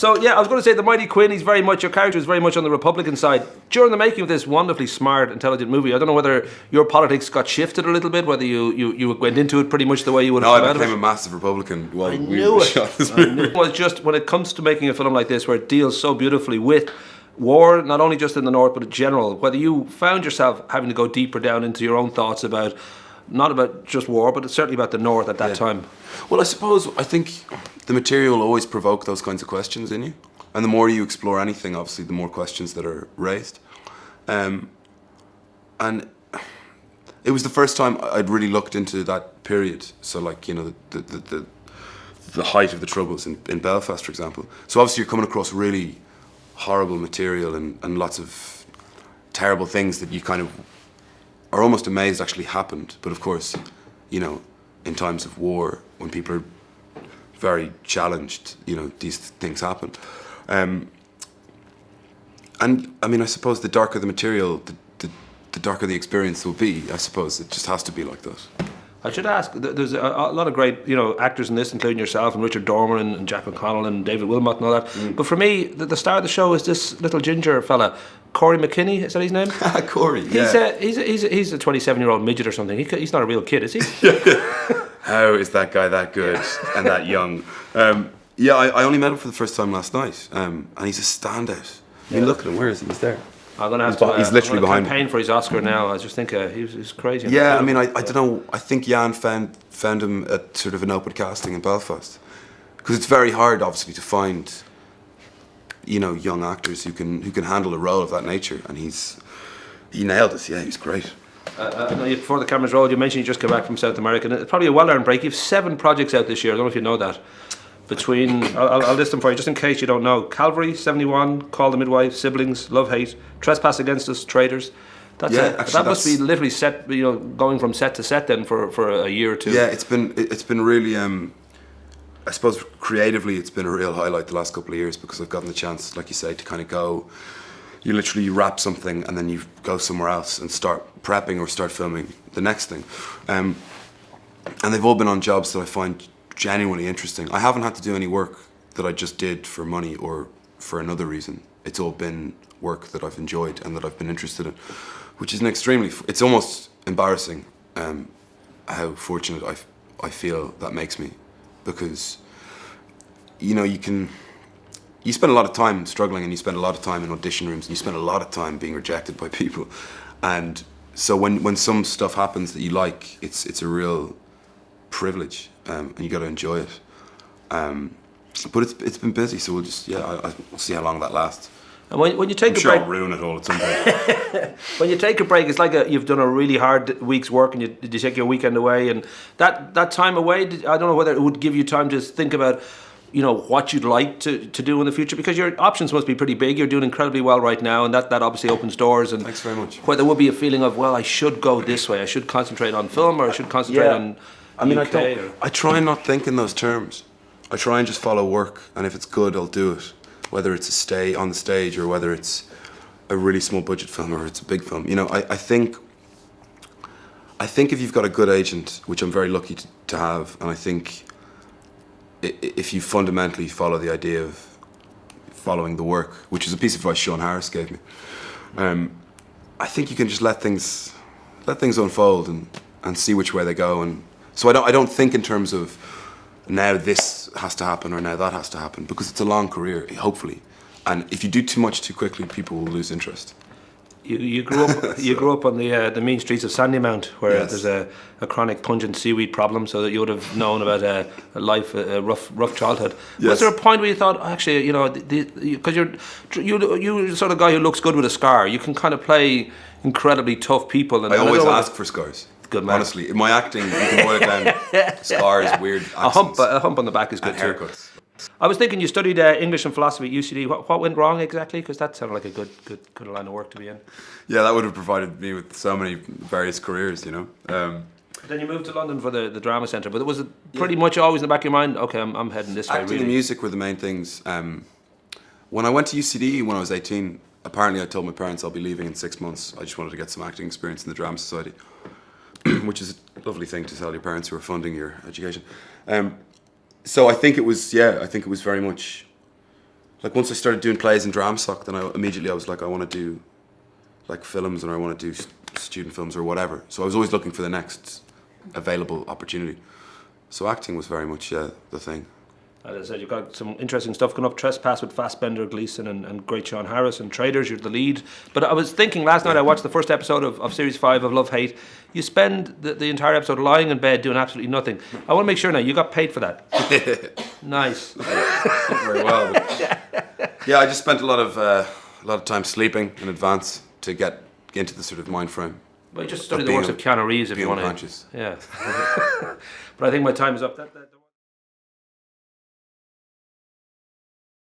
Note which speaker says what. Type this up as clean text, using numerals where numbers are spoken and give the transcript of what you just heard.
Speaker 1: So yeah, I was going to say the Mighty Quinn. Your character is very much on the Republican side. During the making of this wonderfully smart, intelligent movie, I don't know whether your politics got shifted a little bit, whether you went into it pretty much the way you would have come out of it.
Speaker 2: No, I became a massive Republican while
Speaker 1: I
Speaker 2: we
Speaker 1: knew it.
Speaker 2: shot this movie.
Speaker 1: Well, just when it comes to making a film like this, where it deals so beautifully with war, not only just in the North but in general, whether you found yourself having to go deeper down into your own thoughts about, not about just war, but certainly about the North at that time.
Speaker 2: Well, I think the material will always provoke those kinds of questions in you. And the more you explore anything, obviously, the more questions that are raised. And it was the first time I'd really looked into that period. So, like, you know, the height of the Troubles in Belfast, for example. So obviously you're coming across really horrible material and lots of terrible things that you kind of are almost amazed actually happened. But of course, you know, in times of war, when people are very challenged, you know, these things happen. And I mean, I suppose the darker the material, the darker the experience will be. I suppose it just has to be like that.
Speaker 1: I should ask, there's a lot of great, you know, actors in this, including yourself and Richard Dormer and Jack McConnell and David Wilmot and all that. But for me, the star of the show is this little ginger fella, Corey McKinney. Is that his name?
Speaker 2: Corey, yeah.
Speaker 1: He's a 27-year-old midget or something. He's not a real kid, is he?
Speaker 2: How is that guy that good and that young? Yeah, I only met him for the first time last night, and he's a standout. I mean, look at him. Where is he? He's there.
Speaker 1: I'm going to have
Speaker 2: he's literally behind
Speaker 1: campaign for his Oscar now. I just think he's crazy.
Speaker 2: Yeah, I mean, I don't know. I think Jan found him at sort of an open casting in Belfast, because it's very hard, obviously, to find, you know, young actors who can handle a role of that nature, and he nailed it. Yeah, he's great.
Speaker 1: Before the cameras rolled, you mentioned you just came back from South America. And it's probably a well-earned break. You have 7 projects out this year. I don't know if you know that. Between, I'll list them for you just in case you don't know. Calvary, 71, Call the Midwife, Siblings, Love Hate, Trespass Against Us, Traitors. That must be literally set, you know, going from set to set then for a year or two.
Speaker 2: Yeah, it's been really, I suppose creatively it's been a real highlight the last couple of years, because I've gotten the chance, like you say, to kind of go. You literally wrap something and then you go somewhere else and start prepping or start filming the next thing. And they've all been on jobs that I find genuinely interesting. I haven't had to do any work that I just did for money or for another reason. It's all been work that I've enjoyed and that I've been interested in, which is it's almost embarrassing how fortunate I feel that makes me, because, you know, you spend a lot of time struggling, and you spend a lot of time in audition rooms, and you spend a lot of time being rejected by people. And so when some stuff happens that you like, it's a real privilege, and you got to enjoy it. But it's been busy, so we'll just we'll see how long that lasts.
Speaker 1: And when you take
Speaker 2: I'm sure I'll ruin it all at some point.
Speaker 1: When you take a break, it's like you've done a really hard week's work, and you take your weekend away, and that time away, I don't know whether it would give you time to think about, you know, what you'd like to do in the future, because your options must be pretty big. You're doing incredibly well right now, and that obviously opens doors. And
Speaker 2: thanks very much.
Speaker 1: Where there would be a feeling of, well, I should go this way. I should concentrate on film, or I should concentrate on. I mean,
Speaker 2: I try and not think in those terms. I try and just follow work, and if it's good, I'll do it. Whether it's on the stage, or whether it's a really small budget film, or it's a big film. You know, I think if you've got a good agent, which I'm very lucky to have, and I think if you fundamentally follow the idea of following the work, which is a piece of advice Sean Harris gave me, I think you can just let things unfold and see which way they go. And so I don't think in terms of now this has to happen or now that has to happen, because it's a long career, hopefully. And if you do too much too quickly, people will lose interest.
Speaker 1: You grew up on the mean streets of Sandymount, where there's a chronic pungent seaweed problem, so that you would have known about a rough childhood.
Speaker 2: Yes.
Speaker 1: Was there a point where you thought, actually, you know, because you're sort of guy who looks good with a scar, you can kind of play incredibly tough people. And
Speaker 2: I always ask for scars.
Speaker 1: Good man.
Speaker 2: Honestly, in my acting, you can boil it down. Scars, weird accents.
Speaker 1: A hump on the back is good too.
Speaker 2: Haircuts.
Speaker 1: I was thinking you studied English and philosophy at UCD. What went wrong exactly? Because that sounded like a good line of work to be in.
Speaker 2: Yeah, that would have provided me with so many various careers, you know.
Speaker 1: Then you moved to London for the drama centre, but it was pretty much always in the back of your mind, okay, I'm heading this way.
Speaker 2: Acting
Speaker 1: really.
Speaker 2: and music were the main things. When I went to UCD when I was 18, apparently I told my parents I'll be leaving in 6 months. I just wanted to get some acting experience in the Drama Society, which is a lovely thing to tell your parents who are funding your education. So I think it was very much like once I started doing plays in Dramsoc, then I was like, I want to do like films, and I want to do student films or whatever. So I was always looking for the next available opportunity. So acting was very much the thing.
Speaker 1: As I said, you've got some interesting stuff coming up. Trespass with Fassbender, Gleeson and great Sean Harris, and Traders, you're the lead. But I was thinking last night, I watched the first episode of Series 5 of Love Hate. You spend the entire episode lying in bed doing absolutely nothing. I want to make sure now, you got paid for that. Nice.
Speaker 2: Very well. Yeah, I just spent a lot of time sleeping in advance to get into the sort of mind frame.
Speaker 1: Well, you just study the works of Keanu Reeves if you want to.
Speaker 2: Conscious.
Speaker 1: Yeah. But I think my time is up.